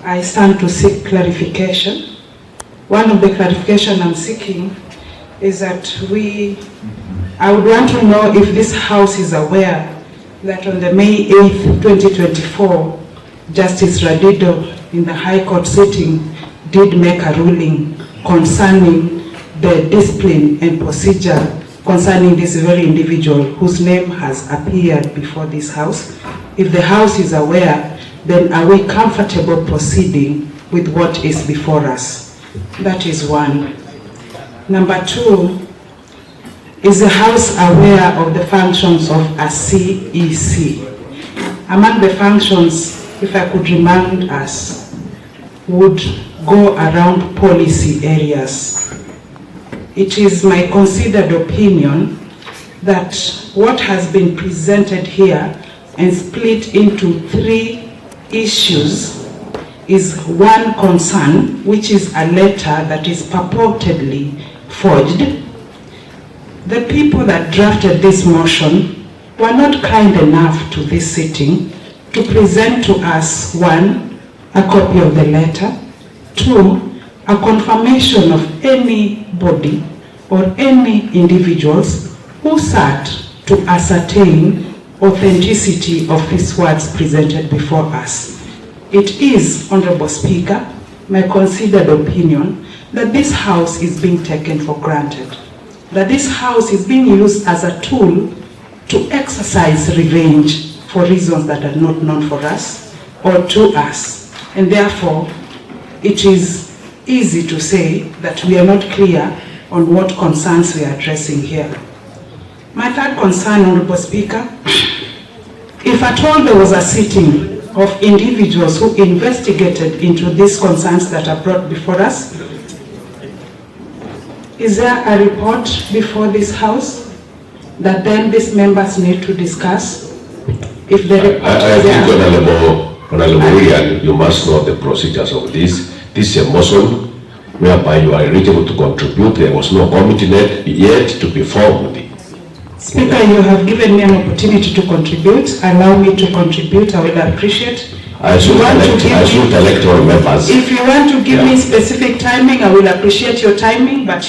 I stand to seek clarification. One of the clarification I'm seeking is that I would want to know if this House is aware that on the May 8th, 2024, Justice Radido in the High Court sitting did make a ruling concerning the discipline and procedure concerning this very individual whose name has appeared before this House. If the House is aware, then are we comfortable proceeding with what is before us? That is one. Number two, is the House aware of the functions of a CEC? Among the functions, if I could remind us, would go around policy areas. It is my considered opinion that what has been presented here and split into 3 issues is one concern, which is a letter that is purportedly forged. The people that drafted this motion were not kind enough to this sitting to present to us, 1, a copy of the letter, 2, a confirmation of anybody or any individuals who sat to ascertain authenticity of these words presented before us. It is, Honorable Speaker, my considered opinion that this House is being taken for granted, that this House is being used as a tool to exercise revenge for reasons that are not known for us or to us. And therefore, it is easy to say that we are not clear on what concerns we are addressing here. My third concern, Honorable Speaker, if at all there was a sitting of individuals who investigated into these concerns that are brought before us, is there a report before this House that then these members need to discuss? If the report I think, Honorable William, you must know the procedures of this. This is a motion whereby you are eligible to contribute. There was no committee yet to be formed. Speaker, you have given me an opportunity to contribute. Allow me to contribute. I will appreciate. I should elect all members. If you want to give me specific timing, I will appreciate your timing, but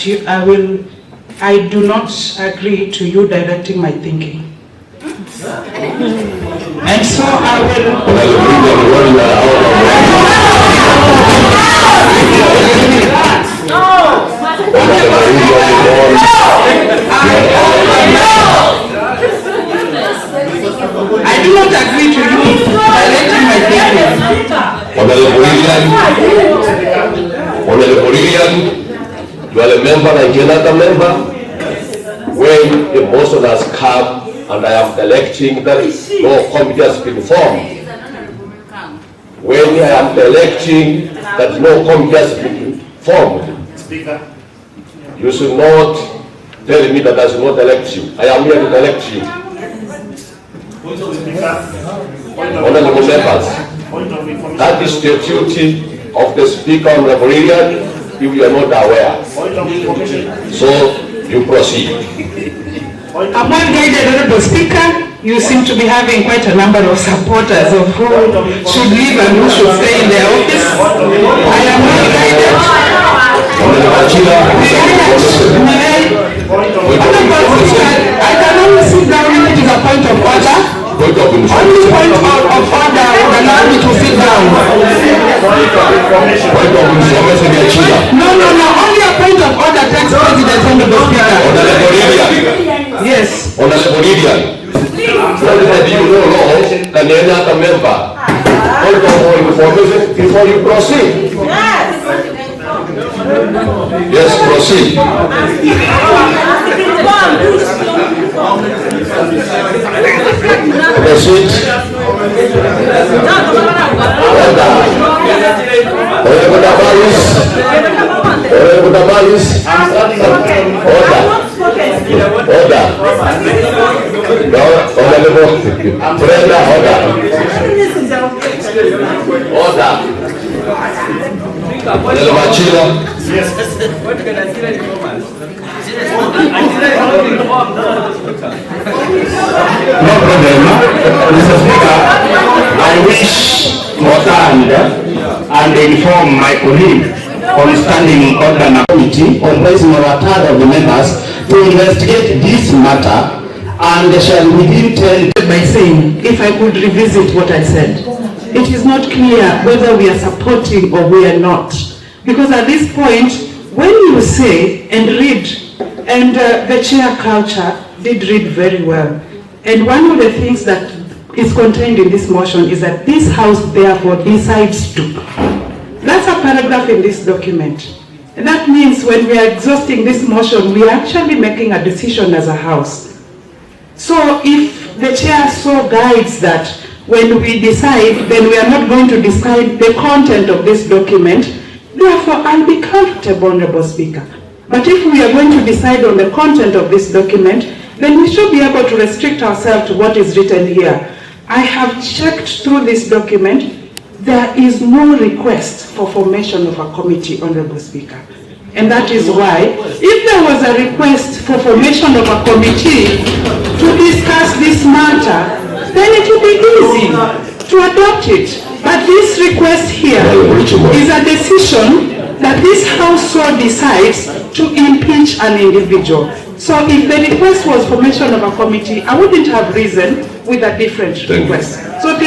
I do not agree to you directing my thinking. And so I do not agree to you directing my thinking. Honorable William, you are a member like another member. When the motion has come and I am electing that no committee has been formed. When I am electing that no committee has been formed, Speaker, you should not tell me that I should not elect you. I am here to elect you. Honorable members, that is the duty of the Speaker, Honorable William, if you are not aware. So you proceed. Upon guided, Honorable Speaker, you seem to be having quite a number of supporters of who should leave and who should stay in their office. I am not guided. I can only sit down when it is a point of order. Only point of order would allow me to sit down. No. Only a point of order takes precedence, Honorable Speaker. Yes. Honorable Lydian, what you know than any other member? Hold on for information before you proceed. Yes, proceed. Proceed. no problem, Mr. Speaker. I wish to stand and inform my colleague on standing order committee on placing our third of the members to investigate this matter, and shall within 10 by saying, if I could revisit what I said, it is not clear whether we are supporting or we are not. Because at this point, when you say and read, and the chair culture did read very well, and one of the things that is contained in this motion is that this House therefore decides to. That's a paragraph in this document. And that means when we are exhausting this motion, we are actually making a decision as a House. So if the chair so guides that when we decide, then we are not going to decide the content of this document, therefore I'll be comfortable, Honorable Speaker. But if we are going to decide on the content of this document, then we should be able to restrict ourselves to what is written here. I have checked through this document. There is no request for formation of a committee, Honorable Speaker. And that is why, if there was a request for formation of a committee to discuss this matter, then it would be easy to adopt it. But this request here is a decision that this House so decides to impeach an individual. So if the request was formation of a committee, I wouldn't have reasoned with a different request.